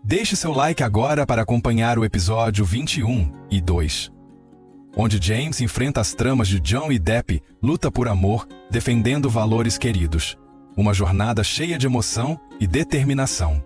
Deixe seu like agora para acompanhar o episódio 21 e 2, onde James enfrenta as tramas de John e Depp, luta por amor, defendendo valores queridos. Uma jornada cheia de emoção e determinação.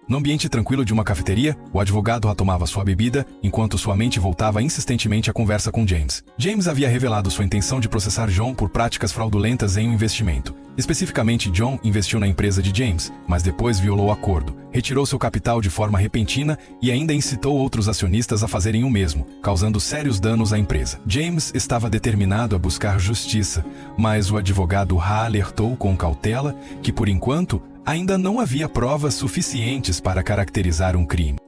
No ambiente tranquilo de uma cafeteria, o advogado retomava sua bebida, enquanto sua mente voltava insistentemente à conversa com James. James havia revelado sua intenção de processar John por práticas fraudulentas em um investimento. Especificamente, John investiu na empresa de James, mas depois violou o acordo, retirou seu capital de forma repentina e ainda incitou outros acionistas a fazerem o mesmo, causando sérios danos à empresa. James estava determinado a buscar justiça, mas o advogado Ha alertou com cautela que, por enquanto, ainda não havia provas suficientes para caracterizar um crime.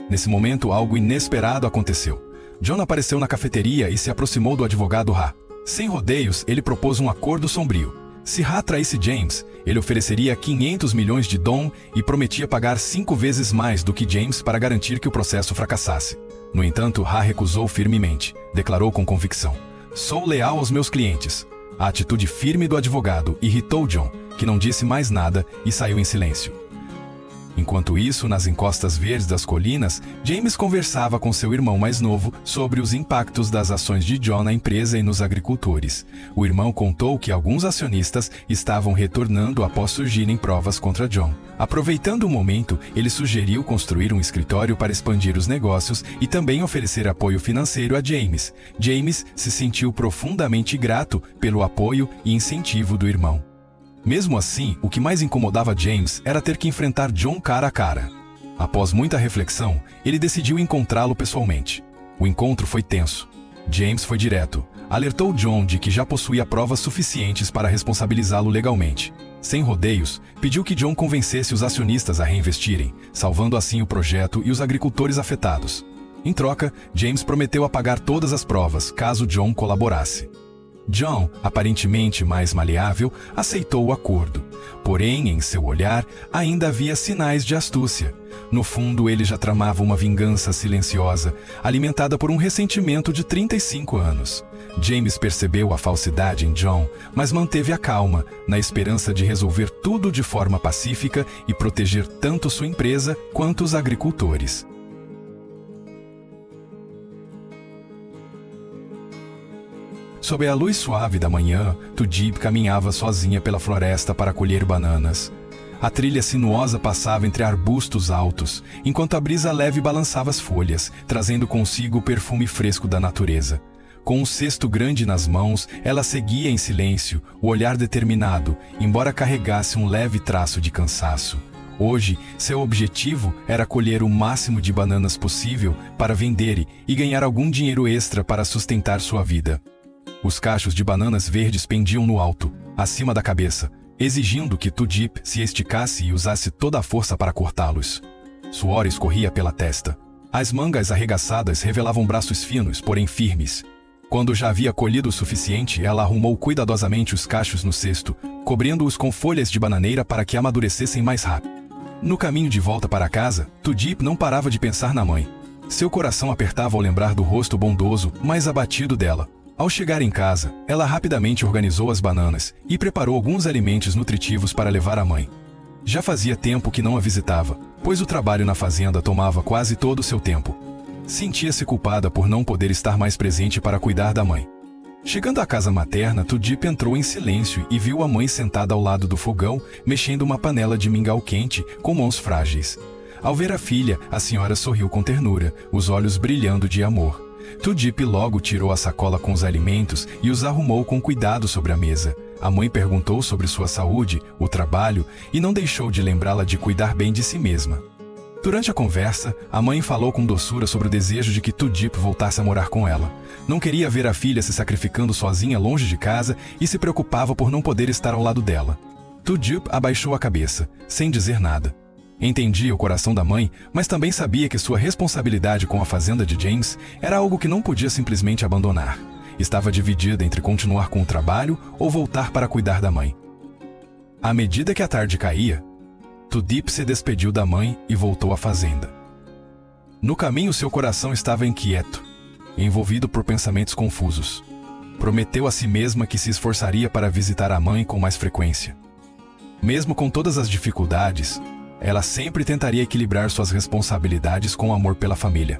Nesse momento, algo inesperado aconteceu. John apareceu na cafeteria e se aproximou do advogado Ha. Sem rodeios, ele propôs um acordo sombrio. Se Ha traísse James, ele ofereceria 500 milhões de dom e prometia pagar 5 vezes mais do que James para garantir que o processo fracassasse. No entanto, Ha recusou firmemente. Declarou com convicção: "Sou leal aos meus clientes." A atitude firme do advogado irritou John, que não disse mais nada e saiu em silêncio. Enquanto isso, nas encostas verdes das colinas, James conversava com seu irmão mais novo sobre os impactos das ações de John na empresa e nos agricultores. O irmão contou que alguns acionistas estavam retornando após surgirem provas contra John. Aproveitando o momento, ele sugeriu construir um escritório para expandir os negócios e também oferecer apoio financeiro a James. James se sentiu profundamente grato pelo apoio e incentivo do irmão. Mesmo assim, o que mais incomodava James era ter que enfrentar John cara a cara. Após muita reflexão, ele decidiu encontrá-lo pessoalmente. O encontro foi tenso. James foi direto. Alertou John de que já possuía provas suficientes para responsabilizá-lo legalmente. Sem rodeios, pediu que John convencesse os acionistas a reinvestirem, salvando assim o projeto e os agricultores afetados. Em troca, James prometeu apagar todas as provas, caso John colaborasse. John, aparentemente mais maleável, aceitou o acordo. Porém, em seu olhar, ainda havia sinais de astúcia. No fundo, ele já tramava uma vingança silenciosa, alimentada por um ressentimento de 35 anos. James percebeu a falsidade em John, mas manteve a calma, na esperança de resolver tudo de forma pacífica e proteger tanto sua empresa quanto os agricultores. Sob a luz suave da manhã, Tudip caminhava sozinha pela floresta para colher bananas. A trilha sinuosa passava entre arbustos altos, enquanto a brisa leve balançava as folhas, trazendo consigo o perfume fresco da natureza. Com um cesto grande nas mãos, ela seguia em silêncio, o olhar determinado, embora carregasse um leve traço de cansaço. Hoje, seu objetivo era colher o máximo de bananas possível para vender e ganhar algum dinheiro extra para sustentar sua vida. Os cachos de bananas verdes pendiam no alto, acima da cabeça, exigindo que Tudip se esticasse e usasse toda a força para cortá-los. Suor escorria pela testa. As mangas arregaçadas revelavam braços finos, porém firmes. Quando já havia colhido o suficiente, ela arrumou cuidadosamente os cachos no cesto, cobrindo-os com folhas de bananeira para que amadurecessem mais rápido. No caminho de volta para casa, Tudip não parava de pensar na mãe. Seu coração apertava ao lembrar do rosto bondoso, mas abatido dela. Ao chegar em casa, ela rapidamente organizou as bananas e preparou alguns alimentos nutritivos para levar à mãe. Já fazia tempo que não a visitava, pois o trabalho na fazenda tomava quase todo o seu tempo. Sentia-se culpada por não poder estar mais presente para cuidar da mãe. Chegando à casa materna, Tudip entrou em silêncio e viu a mãe sentada ao lado do fogão, mexendo uma panela de mingau quente com mãos frágeis. Ao ver a filha, a senhora sorriu com ternura, os olhos brilhando de amor. Tudip logo tirou a sacola com os alimentos e os arrumou com cuidado sobre a mesa. A mãe perguntou sobre sua saúde, o trabalho, e não deixou de lembrá-la de cuidar bem de si mesma. Durante a conversa, a mãe falou com doçura sobre o desejo de que Tudip voltasse a morar com ela. Não queria ver a filha se sacrificando sozinha longe de casa e se preocupava por não poder estar ao lado dela. Tudip abaixou a cabeça, sem dizer nada. Entendia o coração da mãe, mas também sabia que sua responsabilidade com a fazenda de James era algo que não podia simplesmente abandonar. Estava dividida entre continuar com o trabalho ou voltar para cuidar da mãe. À medida que a tarde caía, Tudip se despediu da mãe e voltou à fazenda. No caminho, seu coração estava inquieto, envolvido por pensamentos confusos. Prometeu a si mesma que se esforçaria para visitar a mãe com mais frequência. Mesmo com todas as dificuldades, Ela sempre tentaria equilibrar suas responsabilidades com o amor pela família.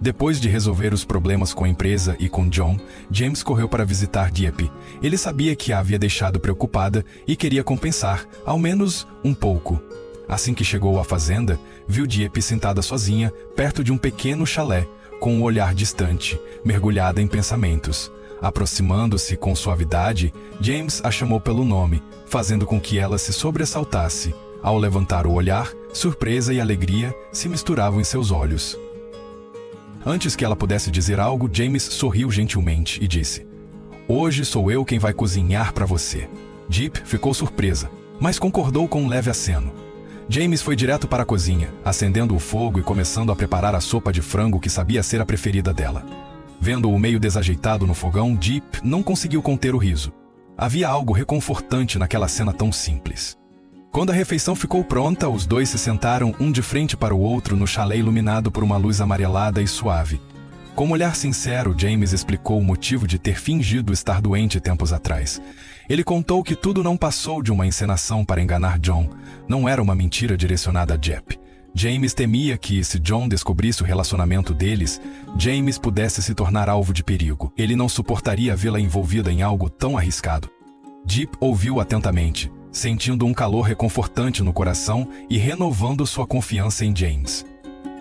Depois de resolver os problemas com a empresa e com John, James correu para visitar Dieppe. Ele sabia que a havia deixado preocupada e queria compensar, ao menos um pouco. Assim que chegou à fazenda, viu Dieppe sentada sozinha, perto de um pequeno chalé, com um olhar distante, mergulhada em pensamentos. Aproximando-se com suavidade, James a chamou pelo nome, fazendo com que ela se sobressaltasse. Ao levantar o olhar, surpresa e alegria se misturavam em seus olhos. Antes que ela pudesse dizer algo, James sorriu gentilmente e disse: "Hoje sou eu quem vai cozinhar para você." Dieppe ficou surpresa, mas concordou com um leve aceno. James foi direto para a cozinha, acendendo o fogo e começando a preparar a sopa de frango que sabia ser a preferida dela. Vendo-o meio desajeitado no fogão, Dieppe não conseguiu conter o riso. Havia algo reconfortante naquela cena tão simples. Quando a refeição ficou pronta, os dois se sentaram um de frente para o outro no chalé iluminado por uma luz amarelada e suave. Com um olhar sincero, James explicou o motivo de ter fingido estar doente tempos atrás. Ele contou que tudo não passou de uma encenação para enganar John. Não era uma mentira direcionada a Dieppe. James temia que, se John descobrisse o relacionamento deles, James pudesse se tornar alvo de perigo. Ele não suportaria vê-la envolvida em algo tão arriscado. Dieppe ouviu atentamente, sentindo um calor reconfortante no coração e renovando sua confiança em James.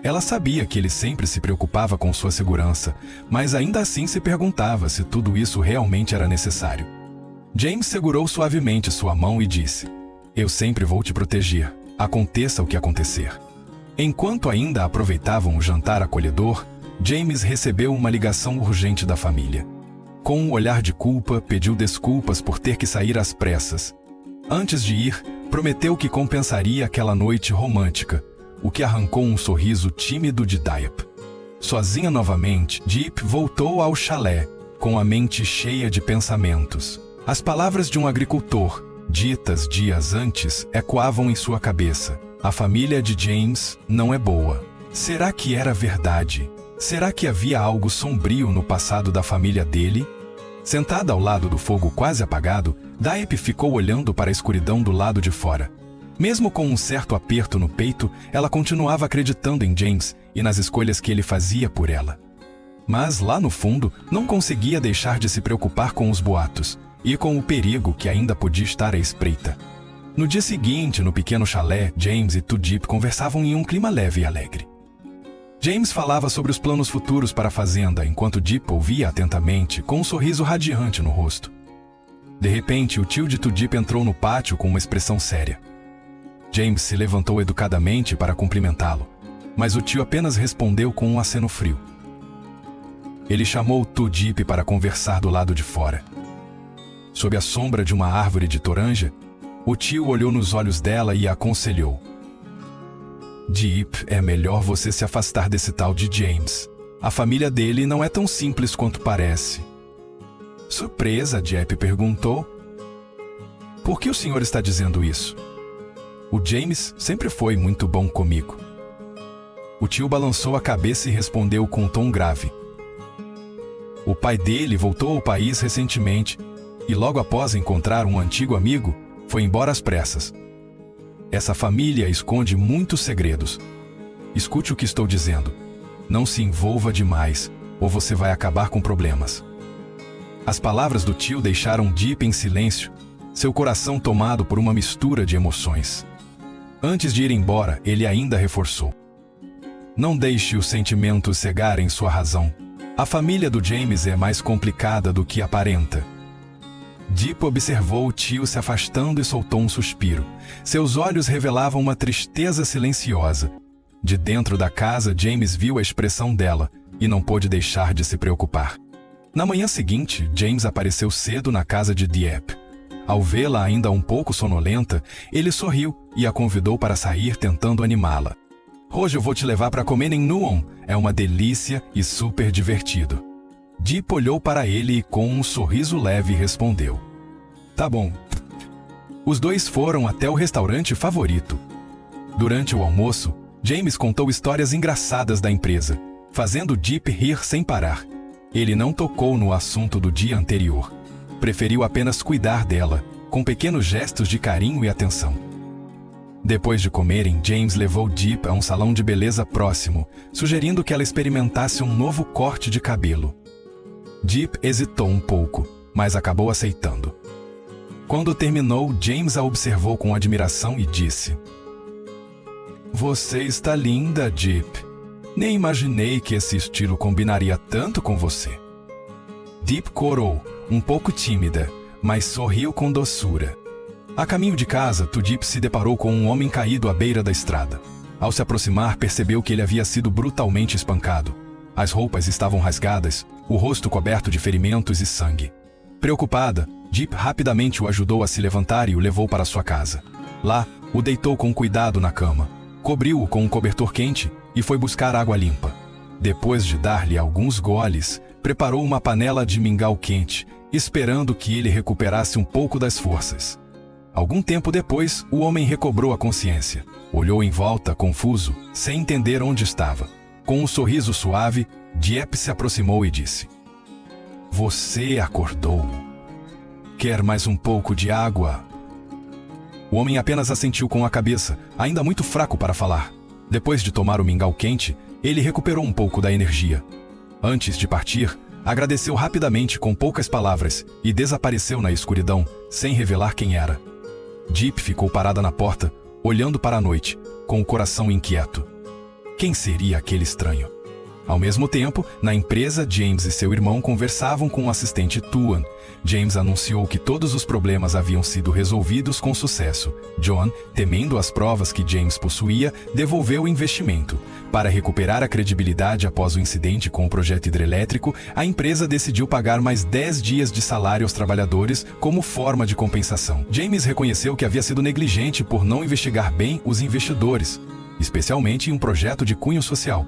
Ela sabia que ele sempre se preocupava com sua segurança, mas ainda assim se perguntava se tudo isso realmente era necessário. James segurou suavemente sua mão e disse: "Eu sempre vou te proteger, aconteça o que acontecer." Enquanto ainda aproveitavam o jantar acolhedor, James recebeu uma ligação urgente da família. Com um olhar de culpa, pediu desculpas por ter que sair às pressas. Antes de ir, prometeu que compensaria aquela noite romântica, o que arrancou um sorriso tímido de Dieppe. Sozinha novamente, Dieppe voltou ao chalé, com a mente cheia de pensamentos. As palavras de um agricultor, ditas dias antes, ecoavam em sua cabeça. A família de James não é boa. Será que era verdade? Será que havia algo sombrio no passado da família dele? Sentada ao lado do fogo quase apagado, Dieppe ficou olhando para a escuridão do lado de fora. Mesmo com um certo aperto no peito, ela continuava acreditando em James e nas escolhas que ele fazia por ela. Mas, lá no fundo, não conseguia deixar de se preocupar com os boatos e com o perigo que ainda podia estar à espreita. No dia seguinte, no pequeno chalé, James e Dieppe conversavam em um clima leve e alegre. James falava sobre os planos futuros para a fazenda, enquanto Dieppe ouvia atentamente, com um sorriso radiante no rosto. De repente, o tio de Dieppe entrou no pátio com uma expressão séria. James se levantou educadamente para cumprimentá-lo, mas o tio apenas respondeu com um aceno frio. Ele chamou Dieppe para conversar do lado de fora. Sob a sombra de uma árvore de toranja, o tio olhou nos olhos dela e a aconselhou: "Dieppe, é melhor você se afastar desse tal de James. A família dele não é tão simples quanto parece." Surpresa, Dieppe perguntou: "Por que o senhor está dizendo isso?" "O James sempre foi muito bom comigo." O tio balançou a cabeça e respondeu com um tom grave: "O pai dele voltou ao país recentemente e logo após encontrar um antigo amigo, foi embora às pressas. Essa família esconde muitos segredos. Escute o que estou dizendo. Não se envolva demais, ou você vai acabar com problemas." As palavras do tio deixaram Dieppe em silêncio, seu coração tomado por uma mistura de emoções. Antes de ir embora, ele ainda reforçou: "Não deixe os sentimentos cegarem sua razão. A família do James é mais complicada do que aparenta." Dieppe observou o tio se afastando e soltou um suspiro. Seus olhos revelavam uma tristeza silenciosa. De dentro da casa, James viu a expressão dela e não pôde deixar de se preocupar. Na manhã seguinte, James apareceu cedo na casa de Dieppe. Ao vê-la ainda um pouco sonolenta, ele sorriu e a convidou para sair, tentando animá-la. "Hoje eu vou te levar para comer em Nuon. É uma delícia e super divertido." Dieppe olhou para ele e, com um sorriso leve, respondeu: "Tá bom." Os dois foram até o restaurante favorito. Durante o almoço, James contou histórias engraçadas da empresa, fazendo Dieppe rir sem parar. Ele não tocou no assunto do dia anterior. Preferiu apenas cuidar dela, com pequenos gestos de carinho e atenção. Depois de comerem, James levou Deep a um salão de beleza próximo, sugerindo que ela experimentasse um novo corte de cabelo. Deep hesitou um pouco, mas acabou aceitando. Quando terminou, James a observou com admiração e disse: "Você está linda, Deep. Nem imaginei que esse estilo combinaria tanto com você." Deep corou, um pouco tímida, mas sorriu com doçura. A caminho de casa, Deep se deparou com um homem caído à beira da estrada. Ao se aproximar, percebeu que ele havia sido brutalmente espancado. As roupas estavam rasgadas, o rosto coberto de ferimentos e sangue. Preocupada, Deep rapidamente o ajudou a se levantar e o levou para sua casa. Lá, o deitou com cuidado na cama, cobriu-o com um cobertor quente e foi buscar água limpa. Depois de dar-lhe alguns goles, preparou uma panela de mingau quente, esperando que ele recuperasse um pouco das forças. Algum tempo depois, o homem recobrou a consciência. Olhou em volta, confuso, sem entender onde estava. Com um sorriso suave, Deep se aproximou e disse: "Você acordou. Quer mais um pouco de água?" O homem apenas assentiu com a cabeça, ainda muito fraco para falar. Depois de tomar o mingau quente, ele recuperou um pouco da energia. Antes de partir, agradeceu rapidamente com poucas palavras e desapareceu na escuridão, sem revelar quem era. Deep ficou parada na porta, olhando para a noite, com o coração inquieto. Quem seria aquele estranho? Ao mesmo tempo, na empresa, James e seu irmão conversavam com o assistente Tuan. James anunciou que todos os problemas haviam sido resolvidos com sucesso. John, temendo as provas que James possuía, devolveu o investimento. Para recuperar a credibilidade após o incidente com o projeto hidrelétrico, a empresa decidiu pagar mais 10 dias de salário aos trabalhadores como forma de compensação. James reconheceu que havia sido negligente por não investigar bem os investidores, especialmente em um projeto de cunho social.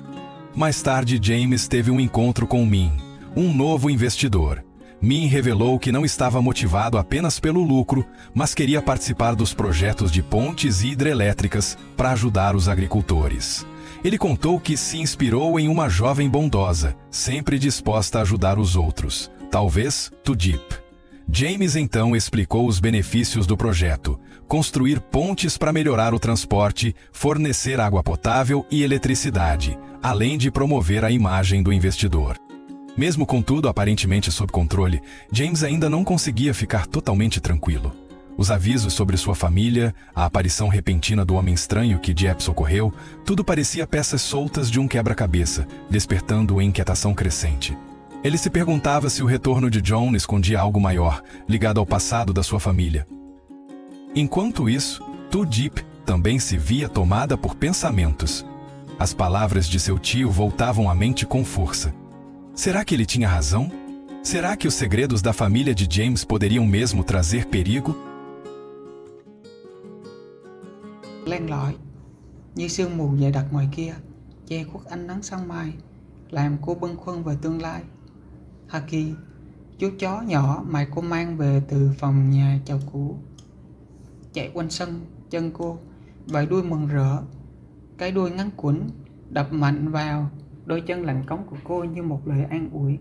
Mais tarde, James teve um encontro com Min, um novo investidor. Min revelou que não estava motivado apenas pelo lucro, mas queria participar dos projetos de pontes e hidrelétricas para ajudar os agricultores. Ele contou que se inspirou em uma jovem bondosa, sempre disposta a ajudar os outros, talvez Deep. James então explicou os benefícios do projeto: construir pontes para melhorar o transporte, fornecer água potável e eletricidade, além de promover a imagem do investidor. Mesmo com tudo aparentemente sob controle, James ainda não conseguia ficar totalmente tranquilo. Os avisos sobre sua família, a aparição repentina do homem estranho que Deep socorreu, tudo parecia peças soltas de um quebra-cabeça, despertando inquietação crescente. Ele se perguntava se o retorno de John escondia algo maior, ligado ao passado da sua família. Enquanto isso, Deep também se via tomada por pensamentos. As palavras de seu tio voltavam à mente com força. Será que ele tinha razão? Será que os segredos da família de James poderiam mesmo trazer perigo? Len lỏi như sương mù dày đặc ngoài kia, che khuất ánh nắng sáng mai, làm cô bâng khuâng về tương lai. Haki, chú chó nhỏ mà cô mang về từ phòng nhà chào cũ, chạy quanh sân chân cô, vài đuôi mừng rỡ. Cái đuôi ngắn cuốn đập mạnh vào đôi chân lạnh cống của cô như một lời an ủi.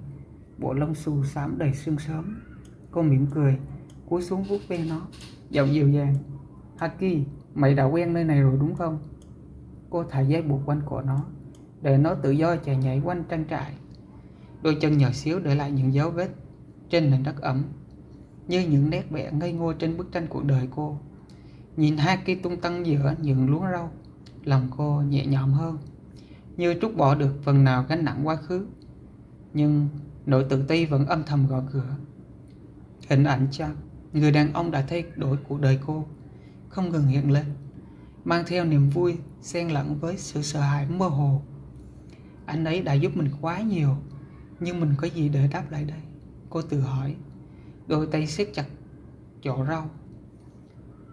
Bộ lông xù xám đầy sương sớm. Cô mỉm cười, cúi xuống vuốt ve nó, giọng dịu dàng: "Haki, mày đã quen nơi này rồi đúng không?" Cô thả dây buộc quanh cổ nó, để nó tự do chạy nhảy quanh trang trại. Đôi chân nhỏ xíu để lại những dấu vết trên nền đất ẩm, như những nét vẽ ngây ngô trên bức tranh cuộc đời cô. Nhìn Haki tung tăng giữa những luống rau, lòng cô nhẹ nhõm hơn, như trút bỏ được phần nào gánh nặng quá khứ. Nhưng nỗi tự ti vẫn âm thầm gõ cửa. Hình ảnh Chuck, người đàn ông đã thay đổi cuộc đời cô, không ngừng hiện lên, mang theo niềm vui xen lẫn với sự sợ hãi mơ hồ. Anh ấy đã giúp mình quá nhiều, nhưng mình có gì để đáp lại đây? Cô tự hỏi, đôi tay siết chặt chậu rau.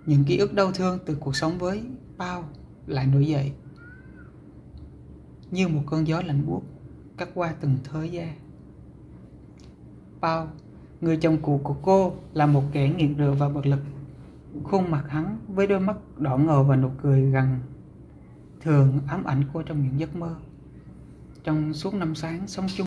Những ký ức đau thương từ cuộc sống với Paul lại nổi dậy, như một cơn gió lạnh buốt cắt qua từng thớ da. Paul, người chồng cũ của cô, là một kẻ nghiện rượu và bạo lực. Khuôn mặt hắn với đôi mắt đỏ ngầu và nụ cười gằn thường ám ảnh cô trong những giấc mơ. Trong suốt năm tháng sống chung